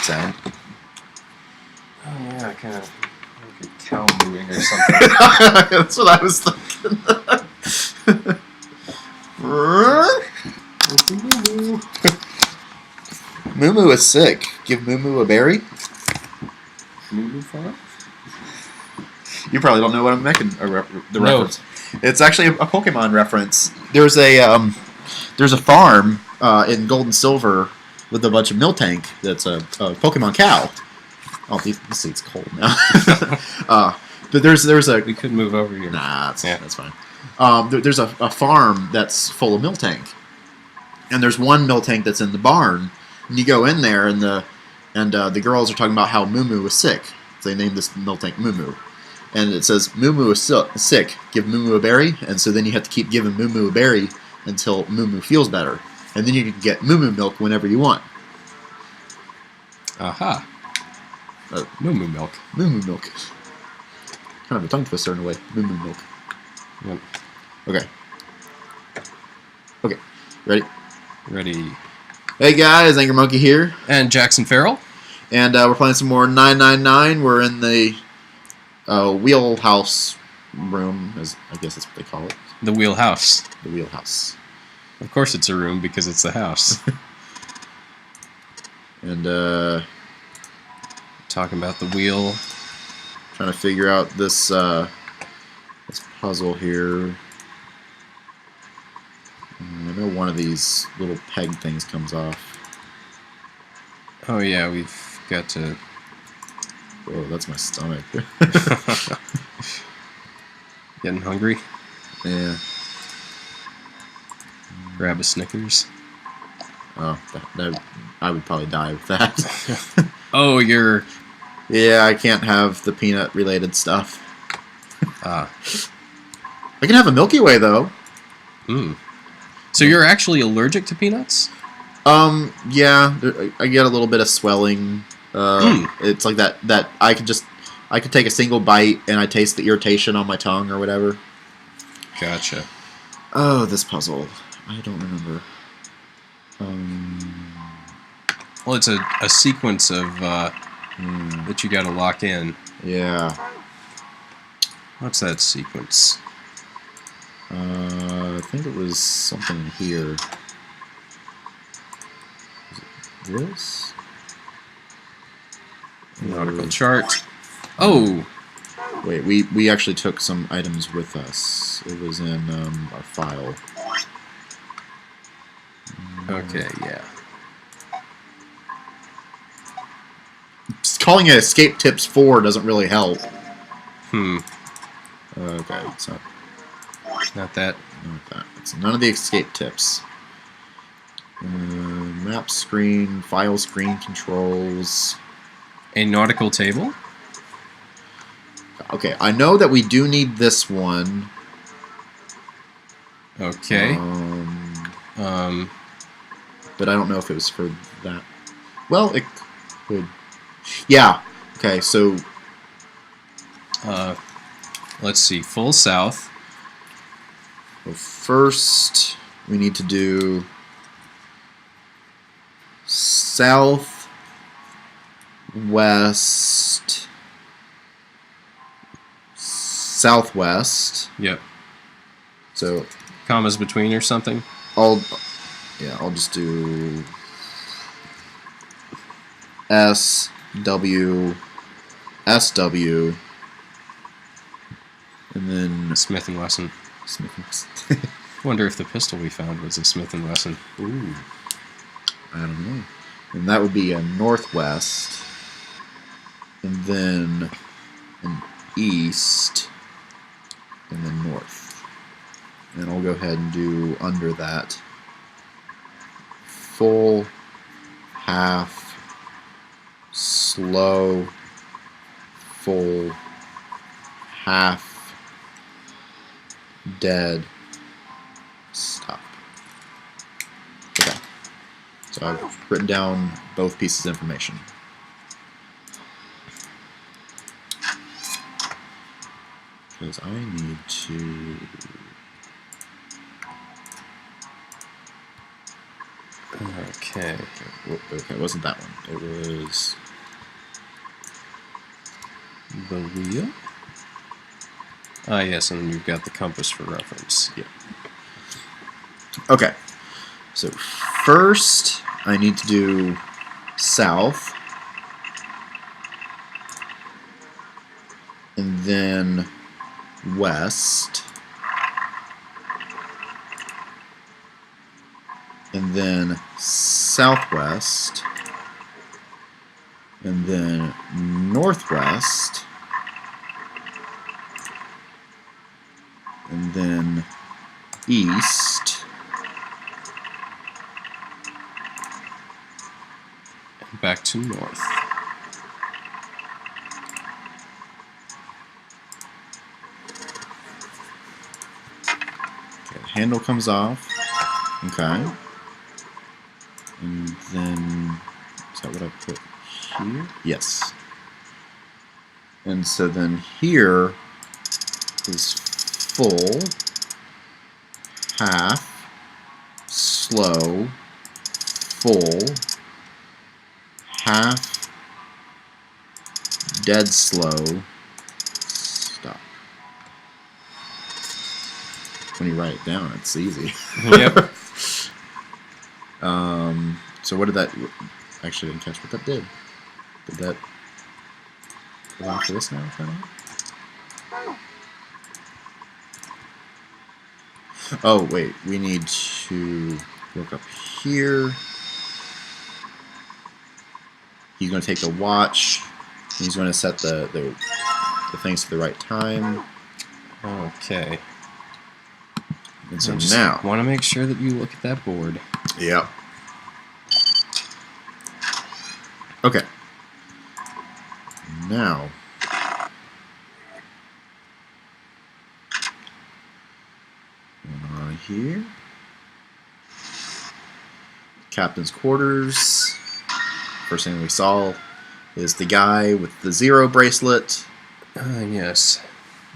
weird sound. Oh yeah, kind of like a cow mooing or something. That's what I was thinking. Moo is sick. Give Moo a berry. Moo farm? You probably don't know what I'm making the reference. No. It's actually a Pokemon reference. There's a farm in Gold and Silver with a bunch of Miltank that's a Pokemon cow. Oh, this seat's cold now. But there's a... We could move over here. Nah, that's fine. There's a farm that's full of Miltank. And there's one Miltank that's in the barn. And you go in there, and the girls are talking about how Moo was sick. So they named this Miltank Moo. And it says, Moo is sick. Give Moo a berry. And so then you have to keep giving Moo a berry until Moo feels better. And then you can get Moo milk whenever you want. Aha. Moo milk. Moo milk. Kind of a tongue twister in a way. Moo milk. Yep. Okay. Okay. Ready? Ready. Hey guys, Angry Monkey here. And Jackson Farrell. And we're playing some more 999. We're in the Wheelhouse room, as I guess that's what they call it. The Wheelhouse. The Wheelhouse. Of course it's a room because it's the house. And talking about the wheel. Trying to figure out this this puzzle here. I know one of these little peg things comes off. Oh yeah, we've got to... Whoa, that's my stomach. Getting hungry? Yeah. Grab a Snickers. Oh, I would probably die with that. Oh, you're... Yeah, I can't have the peanut-related stuff. Ah. I can have a Milky Way, though. Hmm. So you're actually allergic to peanuts? Yeah, I get a little bit of swelling. It's like that I could take a single bite and I taste the irritation on my tongue or whatever. Gotcha. Oh, this puzzle. I don't remember. Well, it's a sequence of that you got to lock in. Yeah. What's that sequence? I think it was something here. Is it this? Nautical chart. Oh! Wait, we actually took some items with us. It was in our file. Okay, yeah. Just calling it Escape Tips 4 doesn't really help. Okay, it's not that. Not that. It's none of the escape tips. Map screen, file screen controls. A nautical table? Okay, I know that we do need this one. Okay. But I don't know if it was for that. Well, it could. Yeah. Okay, so... let's see. Full south. Well, first, we need to do south, west, southwest. Yep. So commas between or something. I'll just do S W S W and then Smith & Wesson. Smith & Wesson. Wonder if the pistol we found was a Smith & Wesson. Ooh. I don't know. And that would be a northwest. And then an east. And then north. And I'll go ahead and do under that. Full, half, slow, full, half, dead, stop. Okay. So I've written down both pieces of information. Because I need to... Okay. Okay. Okay, it wasn't that one. It was The wheel? Ah, yes, and you've got the compass for reference. yeah. Okay. So first, I need to do south, and then west, and then southwest, and then northwest, and then east, And back to north. okay, the handle comes off, okay, and then, is that what I put here? Yes. And so then here is full, half, slow, full, half, dead slow, stop. When you write it down, it's easy. Yep. So what did that... Actually, I didn't catch what that did. Did that go off for this now? Turn on? Oh, wait. We need to look up here. He's going to take the watch. He's going to set the things to the right time. Okay. And so I just now... want to make sure that you look at that board. Yep. Okay. Now... here. Captain's quarters. First thing we saw is the guy with the 0 bracelet. Yes.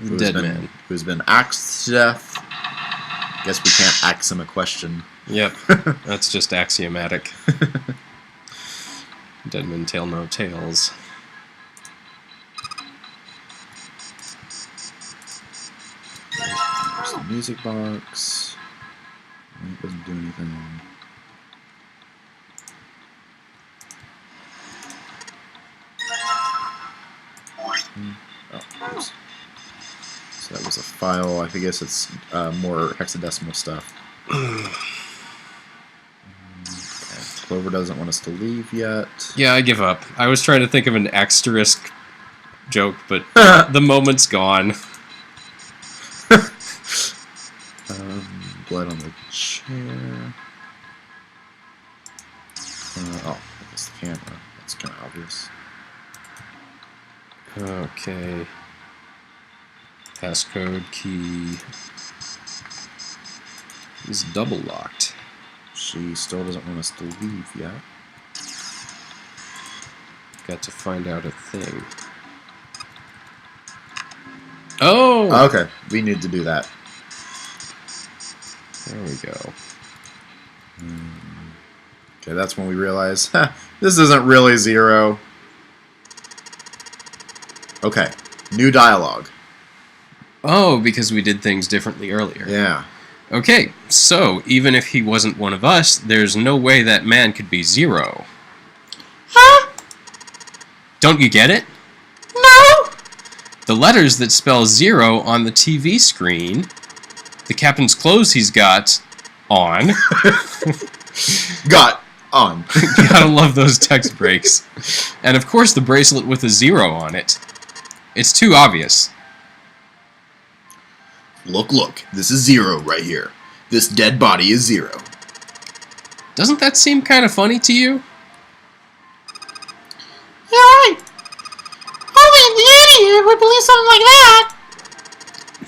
The dead man. Who's been axed to death. Guess we can't ax him a question. Yep. That's just axiomatic. Dead men tell no tales. There's the music box. It doesn't do anything. Oh, oops. So that was a file. I guess it's more hexadecimal stuff. Okay. Clover doesn't want us to leave yet. Yeah, I give up. I was trying to think of an asterisk joke, but the moment's gone. Blood on the chair. Oh, I guess the camera. That's kind of obvious. Okay. Passcode key is double locked. She still doesn't want us to leave yet. Got to find out a thing. Oh! Okay, we need to do that. There we go. Okay, that's when we realize, this isn't really 0. Okay, new dialogue. Oh, because we did things differently earlier. Yeah. Okay, so even if he wasn't one of us, there's no way that man could be 0. Huh? Don't you get it? No? The letters that spell 0 on the TV screen, the captain's clothes he's got on. Got on. You gotta love those text breaks. And of course the bracelet with a 0 on it. It's too obvious. Look, this is 0 right here. This dead body is 0. Doesn't that seem kind of funny to you? You're right. Only an idiot would believe something like that.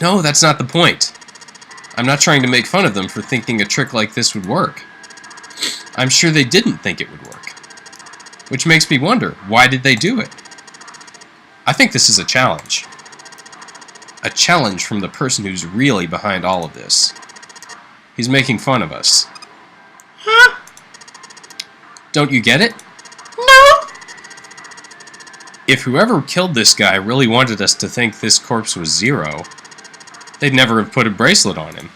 No, that's not the point. I'm not trying to make fun of them for thinking a trick like this would work. I'm sure they didn't think it would work. Which makes me wonder, why did they do it? I think this is a challenge. A challenge from the person who's really behind all of this. He's making fun of us. Huh? Don't you get it? No. If whoever killed this guy really wanted us to think this corpse was Zero, they'd never have put a bracelet on him.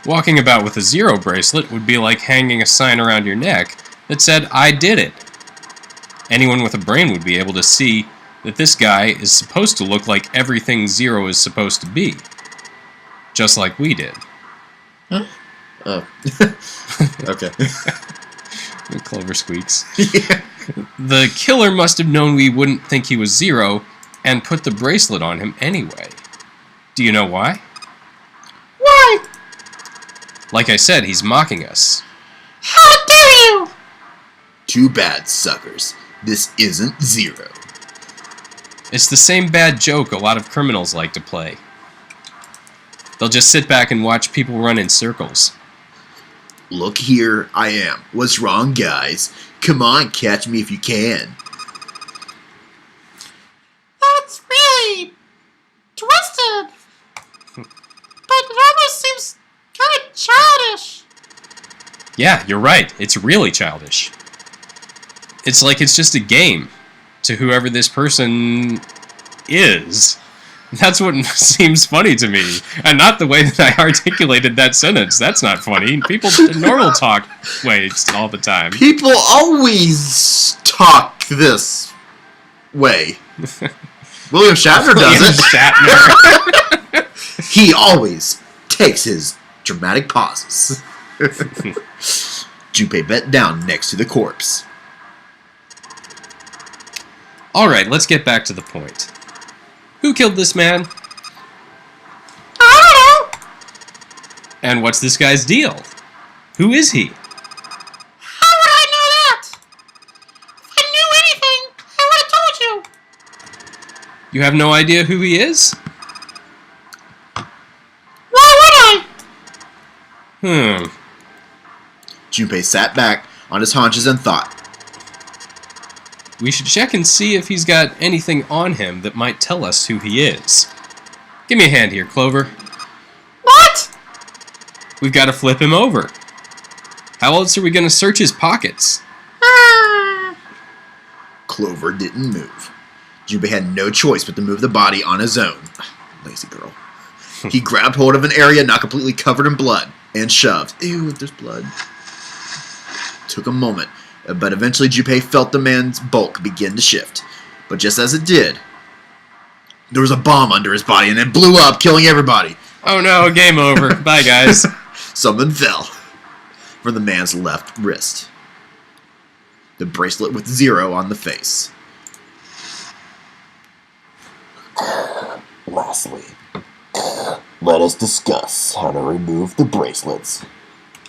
Walking about with a Zero bracelet would be like hanging a sign around your neck that said, "I did it." Anyone with a brain would be able to see that this guy is supposed to look like everything Zero is supposed to be. Just like we did. Huh? Oh. Okay. Clover squeaks. Yeah. The killer must have known we wouldn't think he was Zero and put the bracelet on him anyway. Do you know why? Why? Like I said, he's mocking us. How dare you? Too bad, suckers. This isn't Zero. It's the same bad joke a lot of criminals like to play. They'll just sit back and watch people run in circles. Look here, I am. What's wrong, guys? Come on, catch me if you can. That's really twisted. But it almost seems kind of childish. Yeah, you're right. It's really childish. It's like it's just a game to whoever this person is. That's what seems funny to me. And not the way that I articulated that sentence. That's not funny. People normal talk ways all the time. People always talk this way. William Shatner does it. Shatner. He always takes his dramatic pauses. Junpei bent down next to the corpse. Alright, let's get back to the point. Who killed this man? I don't know. And what's this guy's deal? Who is he? How would I know that? If I knew anything, I would have told you. You have no idea who he is? Why would I? Junpei sat back on his haunches and thought. We should check and see if he's got anything on him that might tell us who he is. Give me a hand here, Clover. What? We've got to flip him over. How else are we going to search his pockets? Clover didn't move. Junpei had no choice but to move the body on his own. Lazy girl. He grabbed hold of an area not completely covered in blood and shoved. Ew, there's blood. Took a moment, but eventually Junpei felt the man's bulk begin to shift. But just as it did, there was a bomb under his body and it blew up, killing everybody. Oh no, game over. Bye, guys. Something fell from the man's left wrist. The bracelet with Zero on the face. Lastly, let us discuss how to remove the bracelets.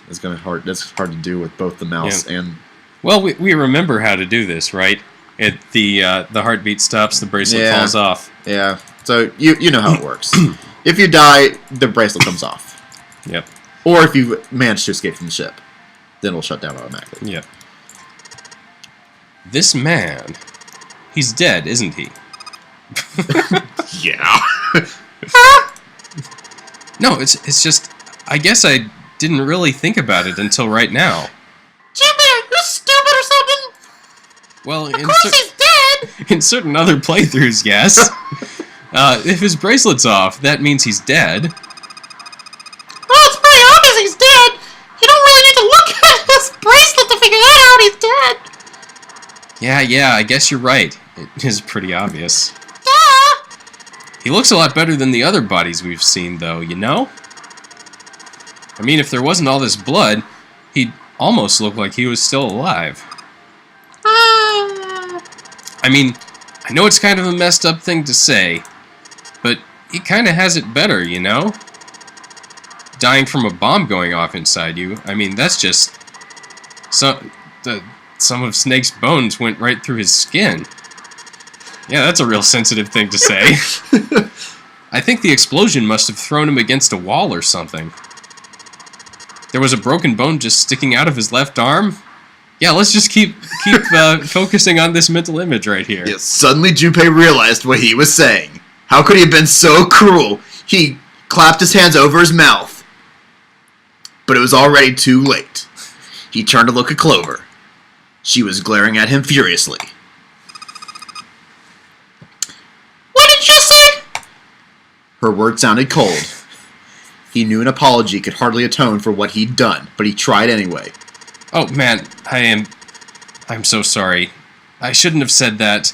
That's hard to do with both the mouse and... Well, we remember how to do this, right? The heartbeat stops, the bracelet falls off. Yeah, so you know how it works. If you die, the bracelet comes off. Yep. Or if you manage to escape from the ship, then it'll shut down automatically. Yep. This man, he's dead, isn't he? Yeah. No, it's just, I guess I didn't really think about it until right now. Jimmy, are you stupid or something? Well, Of course he's dead. in certain other playthroughs, yes. If his bracelet's off, that means he's dead. Well, it's pretty obvious he's dead. You don't really need to look at his bracelet to figure that out. He's dead. Yeah, I guess you're right. It is pretty obvious. Duh. He looks a lot better than the other bodies we've seen, though, you know? I mean, if there wasn't all this blood, he'd almost look like he was still alive. I mean, I know it's kind of a messed up thing to say, but he kind of has it better, you know? Dying from a bomb going off inside you, I mean, that's just... Some of Snake's bones went right through his skin. Yeah, that's a real sensitive thing to say. I think the explosion must have thrown him against a wall or something. There was a broken bone just sticking out of his left arm. Yeah, let's just keep focusing on this mental image right here. Yes, suddenly Junpei realized what he was saying. How could he have been so cruel? He clapped his hands over his mouth. But it was already too late. He turned to look at Clover. She was glaring at him furiously. What did you say? Her words sounded cold. He knew an apology could hardly atone for what he'd done, but he tried anyway. Oh, man, I'm so sorry. I shouldn't have said that.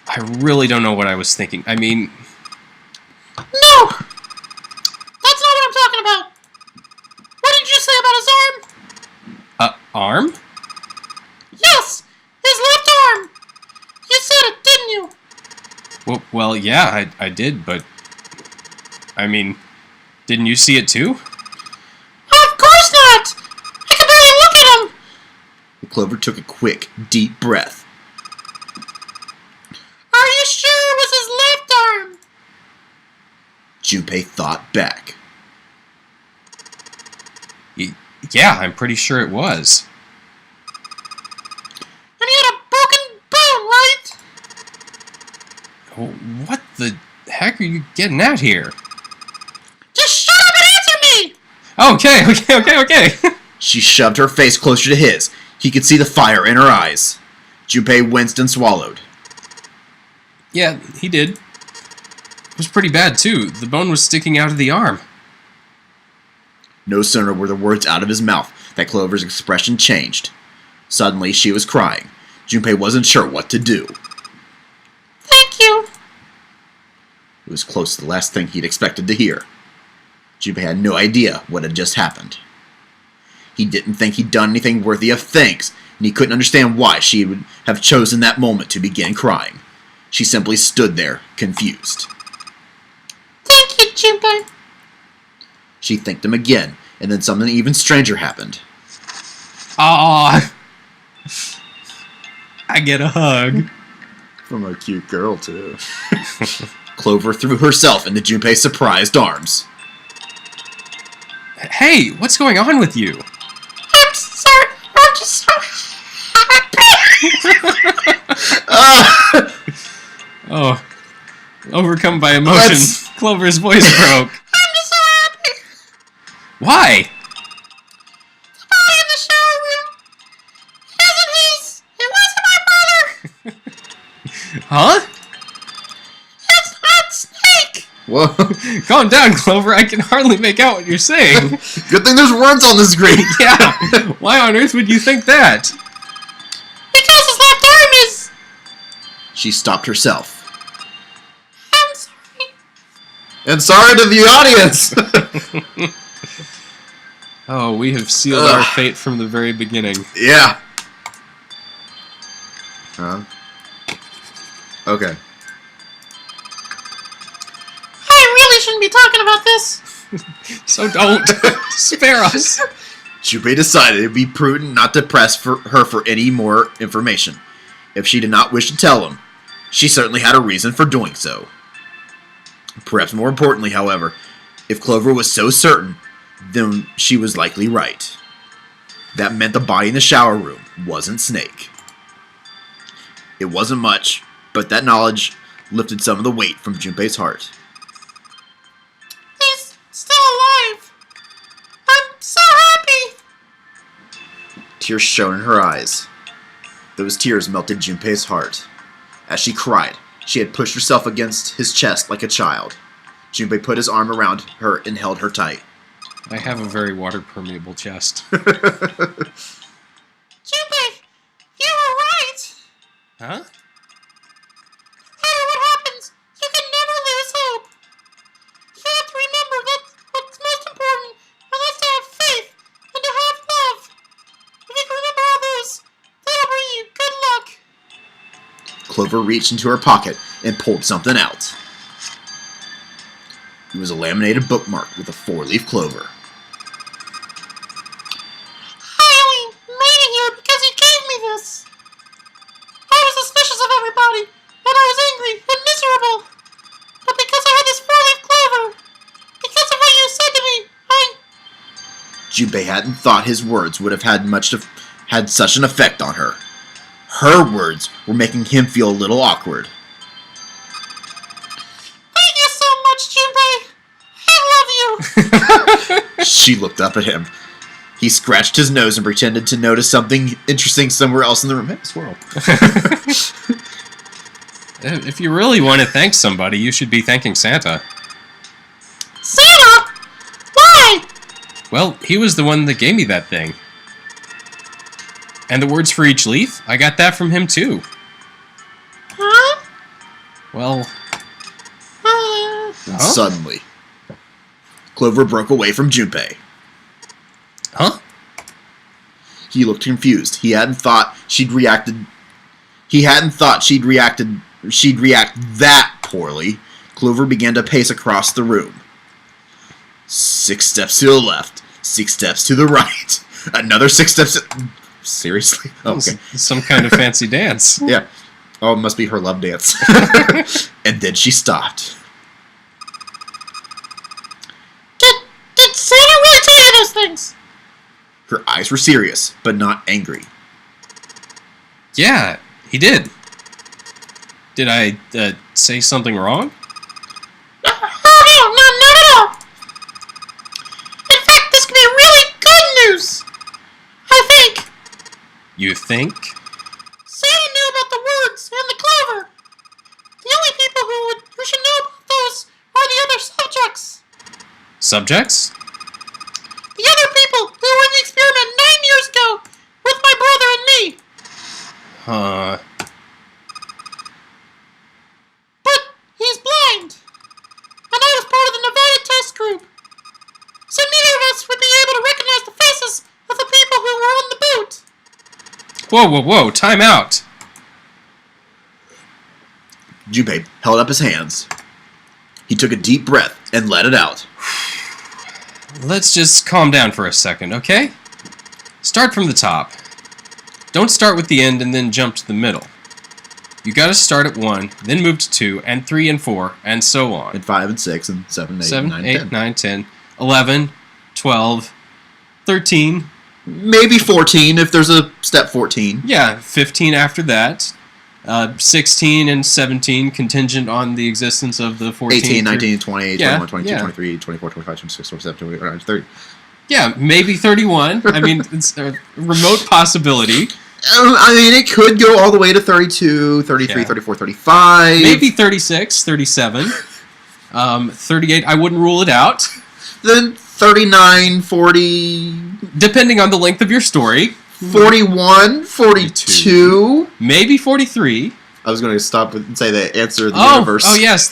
I really don't know what I was thinking. I mean... No! That's not what I'm talking about. What did you say about his arm? Arm? Yes! His left arm! You said it, didn't you? Well, yeah, I did, but... I mean, didn't you see it too? Of course not! I could barely look at him! Clover took a quick, deep breath. Are you sure it was his left arm? Junpei thought back. Yeah, I'm pretty sure it was. And he had a broken bone, right? What the heck are you getting at here? Just shut up and answer me! Okay. She shoved her face closer to his. He could see the fire in her eyes. Junpei winced and swallowed. Yeah, he did. It was pretty bad, too. The bone was sticking out of the arm. No sooner were the words out of his mouth that Clover's expression changed. Suddenly, she was crying. Junpei wasn't sure what to do. Thank you. It was close to the last thing he'd expected to hear. Junpei had no idea what had just happened. He didn't think he'd done anything worthy of thanks, and he couldn't understand why she would have chosen that moment to begin crying. She simply stood there, confused. Thank you, Junpei. She thanked him again, and then something even stranger happened. Aww. I get a hug. From a cute girl, too. Clover threw herself into Junpei's surprised arms. Hey, what's going on with you? I'm sorry. I'm just so happy. Oh, overcome by emotion, Clover's voice broke. I'm just so happy. Why? The boy in the shower room. It isn't his. It wasn't my brother. Huh? It's not Snake. Whoa. Calm down, Clover. I can hardly make out what you're saying. Good thing there's words on the screen. Yeah. Why on earth would you think that? Because his left arm is... She stopped herself. I'm sorry. And sorry to the audience. Oh, we have sealed our fate from the very beginning. Yeah. Okay. I really shouldn't be talking about this. So don't. Spare us. Junpei decided it would be prudent not to press her for any more information. If she did not wish to tell him, she certainly had a reason for doing so. Perhaps more importantly, however, if Clover was so certain, then she was likely right. That meant the body in the shower room wasn't Snake. It wasn't much, but that knowledge lifted some of the weight from Junpei's heart. He's still alive. I'm so happy. Tears shone in her eyes. Those tears melted Junpei's heart. As she cried, she had pushed herself against his chest like a child. Junpei put his arm around her and held her tight. I have a very water-permeable chest. Junpei, you were right. Huh? No matter what happens, you can never lose hope. You have to remember that what's most important, and that's to have faith and to have love. If you can remember all those, that'll bring you good luck. Clover reached into her pocket and pulled something out. It was a laminated bookmark with a 4-leaf clover. I only made it here because you gave me this. I was suspicious of everybody, and I was angry and miserable. But because I had this 4-leaf clover, because of what you said to me, Junpei hadn't thought his words would have had such an effect on her. Her words were making him feel a little awkward. Thank you so much, Junpei. I love you. She looked up at him. He scratched his nose and pretended to notice something interesting somewhere else in the room. Hey, squirrel. If you really want to thank somebody, you should be thanking Santa. Santa? Why? Well, he was the one that gave me that thing. And the words for each leaf, I got that from him too. Huh? Well, And suddenly, Clover broke away from Junpei. huh? He looked confused. He hadn't thought she'd react that poorly. Clover began to pace across the room. 6 steps to the left, 6 steps to the right, another 6 steps. Seriously? Oh, okay. Some kind of fancy dance. Yeah. Oh, it must be her love dance. And then she stopped. Did Santa really tell you those things? Her eyes were serious, but not angry. Yeah, he did. Did I say something wrong? Oh, no, not at all. In fact, this could be really good news. I think. You think? Santa knew about the words and the clover. The only people who should know about those are the other subjects. Subjects? The other people who were in the experiment 9 years ago with my brother and me. But he's blind. And I was part of the Nevada test group. So neither of us would be able to recognize the faces of the people who were on the boat. Whoa, whoa, whoa, time out. Junpei held up his hands. He took a deep breath and let it out. Let's just calm down for a second, okay? Start from the top. Don't start with the end and then jump to the middle. You gotta start at 1, then move to 2, and 3 and 4, and so on. And 5 and 6 and 7 and 8 7, and 9 8, and 10. 9, 10, 11, 12, 13. Maybe 14 if there's a step 14. Yeah, 15 after that. 16 and 17 contingent on the existence of the 14. 18, 19, 20, Yeah, 21, 22, yeah. 23, 24, 25, 26, 27, 28, 29, 30. Yeah, maybe 31. I mean, it's a remote possibility. I mean, it could go all the way to 32, 33, Yeah. 34, 35. Maybe 36, 37. 38, I wouldn't rule it out. Then 39, 40, Depending on the length of your story. 41, 42. Maybe 43. I was going to stop and say the answer of the Oh, universe. oh yes.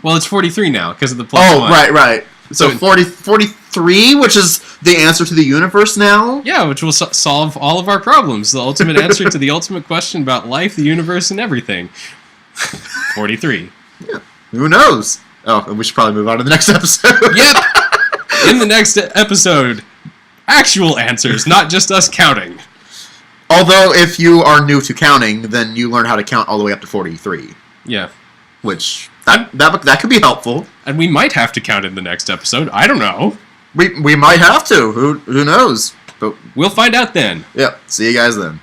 Well, it's 43 now because of the plus Oh, one. right. So 43, which is the answer to the universe now? Yeah, which will solve all of our problems. The ultimate answer to the ultimate question about life, the universe, and everything. 43. Yeah. Who knows? Oh, and we should probably move on to the next episode. Yep. In the next episode, actual answers, not just us counting. Although, if you are new to counting, then you learn how to count all the way up to 43. Yeah. Which, that could be helpful. And we might have to count in the next episode. I don't know. We might have to. Who knows? But We'll find out then. yeah, see you guys then.